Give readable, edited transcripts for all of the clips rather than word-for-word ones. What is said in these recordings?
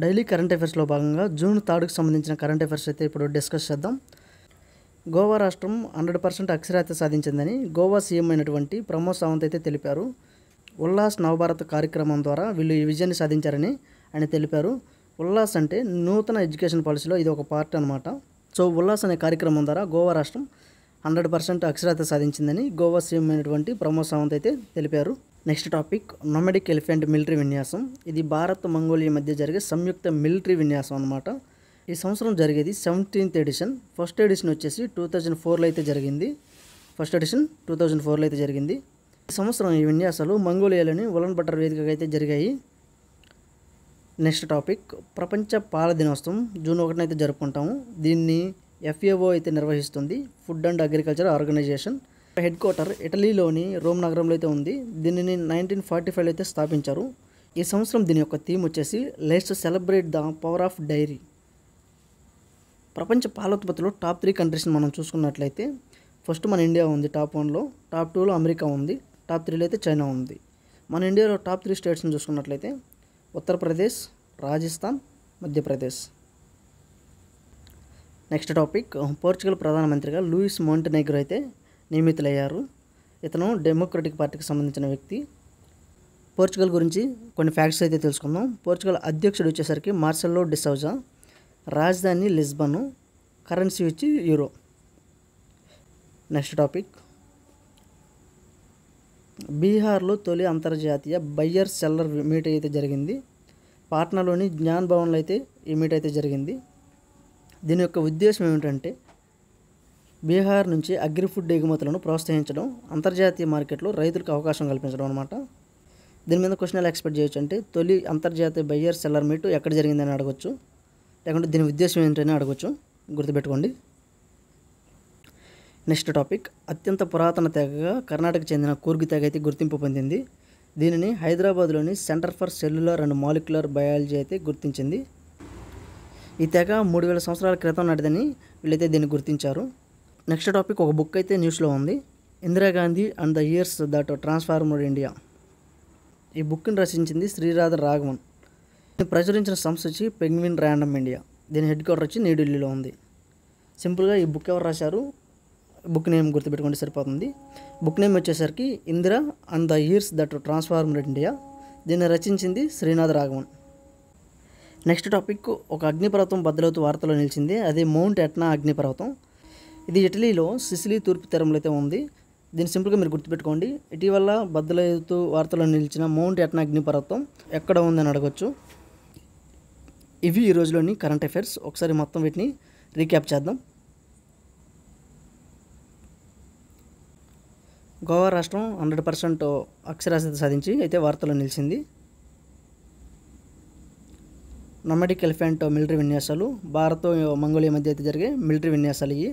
Daily current అఫైర్స్లో భాగంగా June 3కి సంబంధించిన కరెంట్ అఫైర్స్ అయితే ఇప్పుడు డిస్కస్ చేద్దాం. గోవా రాష్ట్రం 100% అక్షరాస్యత సాధించిందని గోవా సీఎం అయినటువంటి ప్రమోద్ సావంత్ అయితే తెలిపారు. ఉల్లాస్ నవభారత్ కార్యక్రమం ద్వారా వీళ్ళు ఈ విజయాన్ని సాధించారని ఆయన తెలిపారు. ఉల్లాస్ అంటే నూతన ఎడ్యుకేషన్ పాలసీలో ఇది ఒక పార్ట్ అనమాట. సో ఉల్లాస్ అనే కార్యక్రమం ద్వారా గోవా రాష్ట్రం 100% అక్షరాస్యత సాధించిందని గోవా సీఎం అయినటువంటి ప్రమోద్ సావంత్ అయితే తెలిపారు. Next topic nomadic elephant military విన్యాసం. ఇది భారత్ మంగోలియా మధ్య జరిగే సంయుక్త మిలిటరీ విన్యాసం అనమాట. ఈ సంవత్సరం జరిగేది 17th ఎడిషన్. ఫస్ట్ ఎడిషన్ వచ్చేసి 2004లో అయితే జరిగింది. ఈ సంవత్సరం ఈ విన్యాసాలు మంగోలియాలోని ఉలన్ బటర్ వేదికగా అయితే జరిగాయి. నెక్స్ట్ టాపిక్ ప్రపంచ పాల దినోత్సవం జూన్ 1న అయితే జరుపుకుంటాము. దీన్ని FAO అయితే నిర్వహిస్తుంది, food and agriculture organisation. Head quarter ఇటలీలోని రోమ్ నగరంలో అయితే ఉంది. దీనిని 1945లో అయితే స్థాపించారు. ఈ సంవత్సరం దీని యొక్క థీమ్ వచ్చేసి let's celebrate the power of dairy. ప్రపంచ పాల ఉత్పత్తిలో టాప్ 3 కంట్రీస్ని మనం చూసుకున్నట్లయితే ఫస్ట్ మన ఇండియా ఉంది టాప్ 1లో, టాప్ 2లో అమెరికా ఉంది, టాప్ 3లో అయితే చైనా ఉంది. మన ఇండియాలో టాప్ 3 స్టేట్స్ని చూసుకున్నట్లయితే Uttar Pradesh, Rajasthan, Madhya Pradesh. Next topic Portugal ప్రధానమంత్రిగా లూయిస్ మోంటెనెగ్రో అయితే నియమితులయ్యారు. ఇతను డెమోక్రటిక్ పార్టీకి సంబంధించిన వ్యక్తి. పోర్చుగల్ గురించి కొన్ని ఫ్యాక్ట్స్ అయితే తెలుసుకుందాం. పోర్చుగల్ అధ్యక్షుడు వచ్చేసరికి మార్సెలో డిసౌజా, రాజధాని లిస్బన్, కరెన్సీ వచ్చి యూరో. నెక్స్ట్ టాపిక్ బీహార్లో తొలి అంతర్జాతీయ బయ్యర్ సెల్లర్ మీట్ అయితే జరిగింది. పాట్నాలోని జ్ఞాన్ భవన్లో అయితే ఈ మీట్ అయితే జరిగింది. దీని యొక్క ఉద్దేశం ఏమిటంటే బీహార్ నుంచి అగ్రి ఫుడ్ ఎగుమతులను ప్రోత్సహించడం, అంతర్జాతీయ మార్కెట్లో రైతులకు అవకాశం కల్పించడం అనమాట. దీని మీద క్వశ్చన్ ఎలా ఎక్స్పెక్ట్ చేయొచ్చు అంటే తొలి అంతర్జాతీయ బయ్యర్ సెల్లర్ మీట్ ఎక్కడ జరిగిందని అడగొచ్చు, లేకుంటే దీని ఉద్దేశం ఏంటని అడగొచ్చు, గుర్తుపెట్టుకోండి. నెక్స్ట్ టాపిక్ అత్యంత పురాతన తెగగా కర్ణాటక చెందిన కూర్గి తెగ అయితే గుర్తింపు పొందింది. దీనిని హైదరాబాద్లోని centre for cellular and molecular biology అయితే గుర్తించింది. ఈ తెగ 3000 సంవత్సరాల క్రితం నాటిదని వీళ్ళైతే దీన్ని గుర్తించారు. నెక్స్ట్ టాపిక్ ఒక బుక్ అయితే న్యూస్లో ఉంది, Indira Gandhi and the years that transformed India. ఈ బుక్ని రచించింది శ్రీరాధ రాఘవన్. దీన్ని ప్రచురించిన సంస్థ వచ్చి పెంగ్విన్ ర్యాండమ్ ఇండియా. దీని హెడ్ క్వార్టర్ వచ్చి న్యూఢిల్లీలో ఉంది. సింపుల్గా ఈ బుక్ ఎవరు రాశారు, బుక్ నేమ్ గుర్తుపెట్టుకుంటే సరిపోతుంది. బుక్ నేమ్ వచ్చేసరికి Indira and the years that transformed India. దీన్ని రచించింది శ్రీనాథ్ రాఘవన్. నెక్స్ట్ టాపిక్ ఒక అగ్నిపర్వతం బద్దలవుతూ వార్తలో నిలిచింది. అది మౌంట్ ఎట్నా అగ్నిపర్వతం. ఇది ఇటలీలో సిసిలీ తూర్పు తీరంలో అయితే ఉంది. దీన్ని సింపుల్గా మీరు గుర్తుపెట్టుకోండి. ఇటీవల బద్దలవుతూ వార్తలో నిలిచిన మౌంట్ ఎట్నా అగ్నిపర్వతం ఎక్కడ ఉందని అడగొచ్చు. ఇవి ఈ రోజులోని కరెంట్ అఫైర్స్. ఒకసారి మొత్తం వీటిని రీక్యాప్ చేద్దాం. గోవా రాష్ట్రం 100% అక్షరాస్యత సాధించి అయితే వార్తలో నిలిచింది. నొమాడిక్ ఎలిఫెంట్ మిలిటరీ విన్యాసాలు భారత్ మంగోలియా మధ్య అయితే జరిగే మిలిటరీ విన్యాసాలు ఇవి.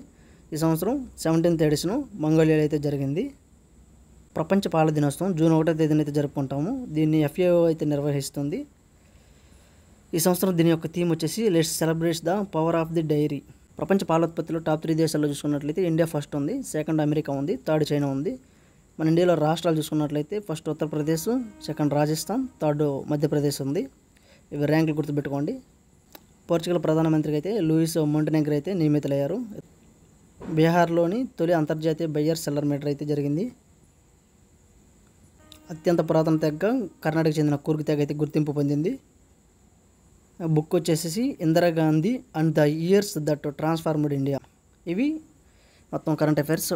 ఈ సంవత్సరం 17th ఎడిషన్ మంగోలియాలో అయితే జరిగింది. ప్రపంచ పాల దినోత్సవం జూన్ 1వ తేదీన అయితే జరుపుకుంటాము. దీన్ని FAO అయితే నిర్వహిస్తుంది. ఈ సంవత్సరం దీని యొక్క థీమ్ వచ్చేసి let's celebrate the power of the dairy. ప్రపంచ పాల ఉత్పత్తిలో టాప్ 3 దేశాల్లో చూసుకున్నట్లయితే ఇండియా ఫస్ట్ ఉంది, సెకండ్ అమెరికా ఉంది, థర్డ్ చైనా ఉంది. మన ఇండియాలో రాష్ట్రాలు చూసుకున్నట్లయితే first Uttar Pradesh, second Rajasthan, third Madhya Pradesh ఉంది. ఇవి ర్యాంకులు గుర్తుపెట్టుకోండి. పోర్చుగల్ ప్రధానమంత్రికి అయితే లూయిస్ మోంటెనెగ్రో అయితే నియమితులయ్యారు. బీహార్లోని తొలి అంతర్జాతీయ బయ్యర్ సెల్లర్ మీట్ అయితే జరిగింది. అత్యంత పురాతన తెగ కర్ణాటక చెందిన కూర్గి తెగ అయితే గుర్తింపు పొందింది. బుక్ వచ్చేసి Indira Gandhi and the years that transformed India. ఇవి మొత్తం కరెంట్ అఫైర్స్.